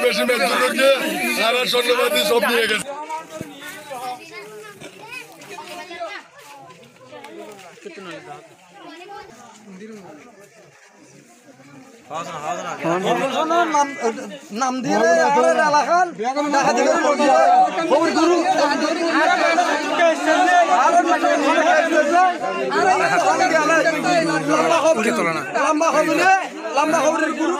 বেশি মেট্রোকে আর স্বর্ণবাদী সব নিয়ে গেছে। নাম দিয়ে এলাকার লম্বা খবরের গুরু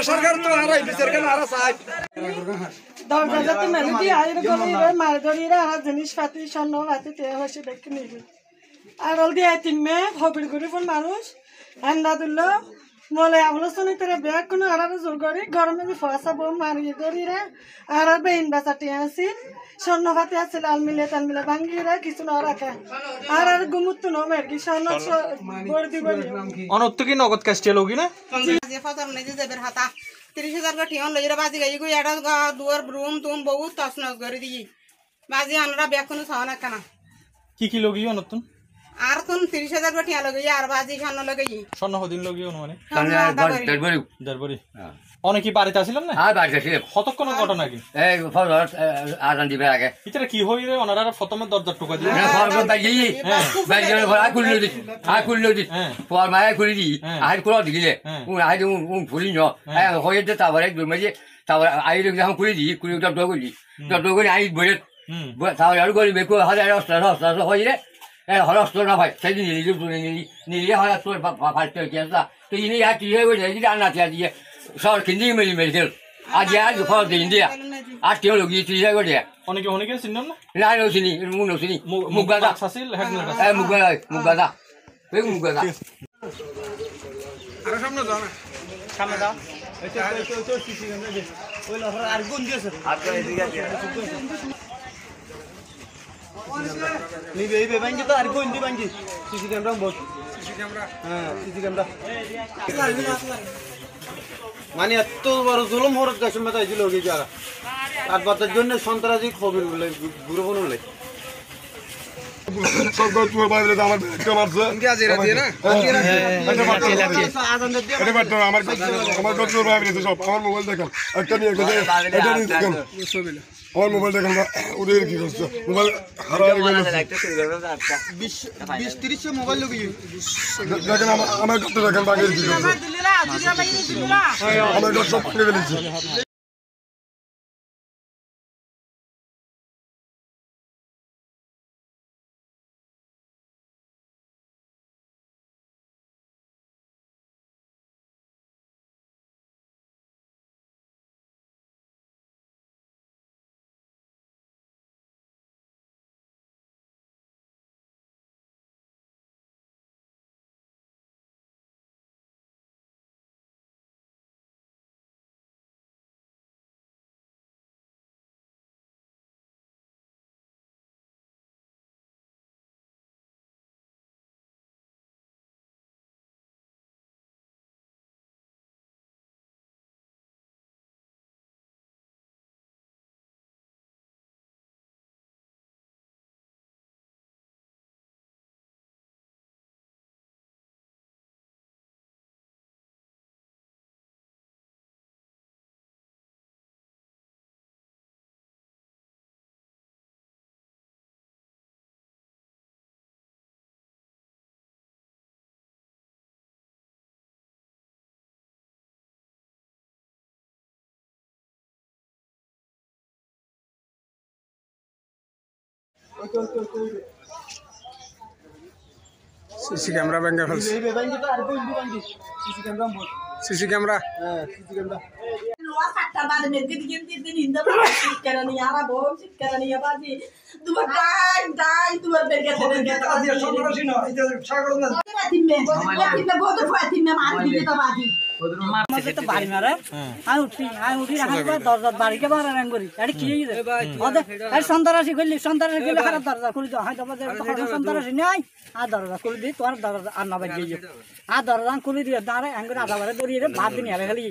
সরকার তো দরজাতে মেলে আইর গলিরে মার গলিরে আর জিনিসপাতি স্বর্ণপাতি তে হচ্ছে দেখে নিবি আর ওল দিয়ে তিমে হবির গরি ফোন মানুষ আন্দা দিল মলে আবলসনি তেরে ব্যাগ কোনো আর জোর করি গরমে যে ফসা বম মারি গলিরে আর বেইন বাসাটি আছে স্বর্ণপাতি আছে লাল মিলে তাল মিলে ভাঙ্গিরে কিছু না রাখে আর গুমুত নো মের কি স্বর্ণ বড় দিব অনত্ত কি নগদ ক্যাশ টেলোগি না যে ফসল নেই যে দেবের হাতা 30,000 का ठियान लजरा बाजी गई कोई एडा दुआर रूम तुम बहुत तसनस कर दी बाजी अनरा बेखुन सावना कना কি লগি অনত্তন আর তুন 30,000 का ठिया लगई আর बाजी খান लगई স্বর্ণ হদিন লগি অনুমানে দরবারি অনেক কি বাড়িতে আসিলেন না হ্যাঁ বাড়িতে ছিল কতক্ষণ ঘটনা কি এই ফজর আজান দিবে আগে এটা কি হই রে ওনারা প্রথমে দরজা টোকা দিল ফজর বাজি বাজি ঘর কুল্লো দি পর মায়া কুলি দি আর কুলো দিলে ও আই ও ফুলি ন হইতে তাবারে দুমেজি তাবারে আই যখন কুলি দি কুলি ডগলি আই বলে তাবারে আর গলি বেকো হাজার রাস্তা হইরে হরস্ত না ভাই সেদিন নিলে হরস্ত ফালতে গেছে তো ইনি আর কি হয়ে গেছে এটা না দিয়ে সর কিন্দি মেলি মেডিকেল আজ আজ ফল দিন দিয়া আর কেউ লোক দিয়ে চিন্তা করে অনেকে চিনলাম না না নছিনি মুখ নছিনি মুগাদা সাসিল হেডমেট মুগাদা বেগ মুগাদা আর সামনে যাও না সামনে যাও তো সিসি ক্যামেরা দে ওই লহর আর গুন দিয়েছে আচ্ছা এদিকে আছে নিবে এই বেবাঙ্গি তো আর গুন দি বাঙ্গি সিসি ক্যামেরা বস সিসি ক্যামেরা হ্যাঁ সিসি ক্যামেরা মানে এত বড় জুলুম হরত দেশের মধ্যে দিল কি যারা আর বাতার জন্য সন্ত্রাসী খবর বলে গুরু বন বলে সব তোমার বাইরে আমার একটা মারছে আজিরা দিয়ে না এটা বাট আমার কত বাইরে সব আমার মোবাইল দেখেন একটা নিয়ে গেছে এটা নিয়ে দেখেন আমার মোবাইল দেখেন ওদের কি করছে মোবাইল হারায় গেল 20-30 মোবাইল লগি দেখেন আমার কত দেখেন বাকি কি করছে আমার সব করে ফেলেছে সিসি ক্যামেরা ব্যাঙ্গা ফেলছে সিসি ক্যামেরা লোয়া কাটটা বাদ মেরকে দিন ইন্দা শিকারানি আরা বউ শিকারানি বাজি তোমার ডাই তোমার বেরকে সন্ত্রাসী না এটা সাগর না তিনমে বহুত তিনমে মার দিতে তো বাজি আমাকে তো বাড়ি মারে আমি উঠি রাখার পর দরজা বাড়িকে বার রাং করি এটা কি আর সন্তারাসি করলি সন্তারাসি করলে খারাপ দরজা খুলি তো হয় তবে সন্তারাসি নাই আর দরজা খুলি দিই তোমার দরজা আর না বাজি গিয়ে আর দরজা খুলি দিয়ে দাঁড়ে আঙ্গুর আধা বারে দৌড়িয়ে বাদ দিন এলে খালি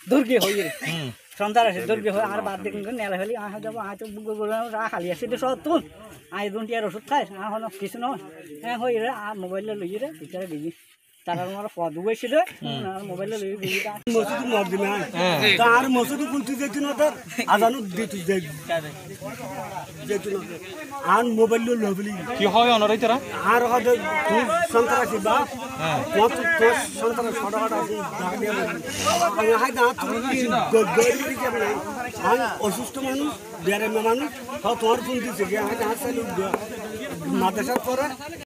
দুর্গে হয়ে সন্তারাসি দুর্গে হয়ে আর বাদ দিন নেলে খালি আহ যাবো আয় তো খালি আসি তো সব তুল আয় দুটি আর ওষুধ খাই আর কিছু নয় হ্যাঁ হয়ে রে আর মোবাইলে লইয়ে রে ভিতরে দিবি তারা আমার পদ বইছিল আর মোবাইলে লইয়ে দিবি মসজিদ মর দিনা আর মসজিদ কোনটি যেত না তার আজানু দিতে যেত না আর মোবাইল লবলি কি হয় অনরাই তারা আর হদ সন্ত্রাসী বা কত তো সন্ত্রাস ছড়াটা আছে দাঁড়িয়ে আমি হাই দা গড়ি যাবে না আর অসুস্থ মানুষ বেরে মানুষ তোমার ফোন দিছে যে হাই দা মাদ্রাসার পরে